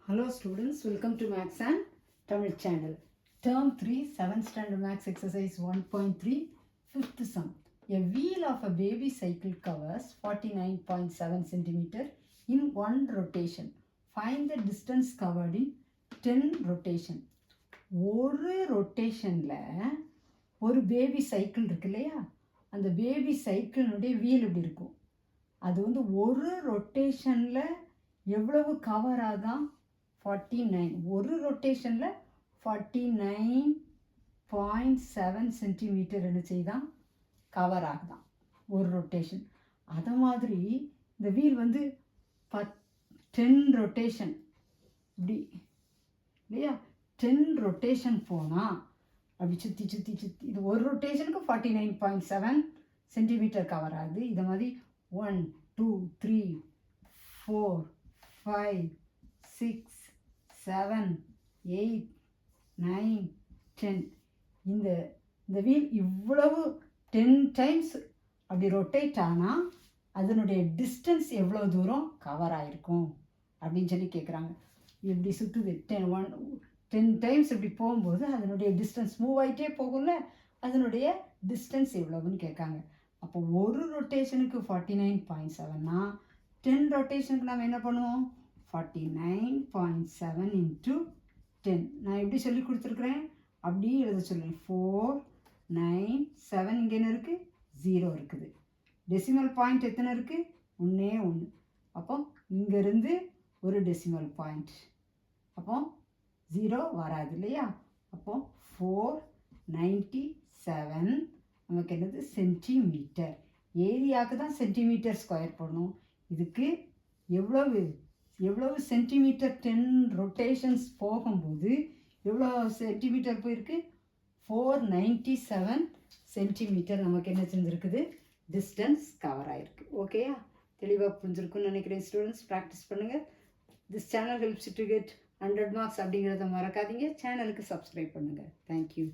Hello students, welcome to Max and Tamil channel. Term 3, 7th standard Max exercise 1.3, 5th sum. A wheel of a baby cycle covers 49.7 centimeter in one rotation. Find the distance covered in 10 rotation. ஒரு ரொட்டேஷனில் ஒரு baby cycle இருக்கு இல்லையா, அந்த baby சைக்கிளினுடைய wheel இப்படி இருக்கும். அது வந்து ஒரு ரொட்டேஷனில் எவ்வளவு கவர் ஆகுதான்? 49. ஒரு ரொட்டேஷனில் 49.7 சென்டிமீட்டர் என்ன செய்தான்? கவர் ஆகுதான் ஒரு ரொட்டேஷன். அதை மாதிரி இந்த வீல் வந்து 10 ரொட்டேஷன் இப்படி இல்லையா, 10 ரொட்டேஷன் போனால் அப்படி சுற்றி சுற்றி சுற்றி இது ஒரு ரொட்டேஷனுக்கு 49.7 சென்டிமீட்டர் கவர் ஆகுது. இதை மாதிரி 1 2 3 4 5 6 7 8 9 10 இந்த வீல் இவ்வளவு 10 டைம்ஸ் அப்படி ரொட்டேட் ஆனால் அதனுடைய டிஸ்டன்ஸ் எவ்வளோ தூரம் கவர் ஆகிருக்கும் அப்படின்னு சொல்லி கேட்குறாங்க. இப்படி சுற்றுது 10 டைம்ஸ் இப்படி போகும்போது அதனுடைய டிஸ்டன்ஸ் மூவ் ஆகிட்டே போகும்ல, அதனுடைய டிஸ்டன்ஸ் எவ்வளவுன்னு கேட்காங்க. அப்போ ஒரு ரொட்டேஷனுக்கு 49.7னா 10 ரொட்டேஷனுக்கு நம்ம என்ன பண்ணுவோம்? 49.7 into 10. நான் எப்படி சொல்லி கொடுத்துருக்குறேன் அப்படி எழுத சொல்லுவேன். 4 9 7 இங்கே என்ன இருக்குது? 0 இருக்குது. டெசிமல் பாயிண்ட் எத்தனை இருக்குது? 1. அப்போ இங்கேருந்து ஒரு டெசிமல் பாயிண்ட், அப்போ 0 வராது இல்லையா. அப்போ 497 நமக்கு என்னது? சென்டிமீட்டர். ஏரியாவுக்கு தான் சென்டிமீட்டர் ஸ்கொயர் பண்ணணும். இதுக்கு எவ்வளவு சென்டிமீட்டர் 10 ரொட்டேஷன்ஸ் போகும்போது எவ்வளோ சென்டிமீட்டர் போயிருக்கு? 497 சென்டிமீட்டர் நமக்கு என்ன செஞ்சுருக்குது? டிஸ்டன்ஸ் கவர் ஆகிருக்கு. ஓகேயா? தெளிவாக புரிஞ்சிருக்குன்னு நினைக்கிறேன் ஸ்டூடெண்ட்ஸ். ப்ராக்டிஸ் பண்ணுங்கள். This channel helps to get 100 marks அப்படிங்கிறத மறக்காதீங்க. சேனலுக்கு சப்ஸ்கிரைப் பண்ணுங்கள். தேங்க்யூ.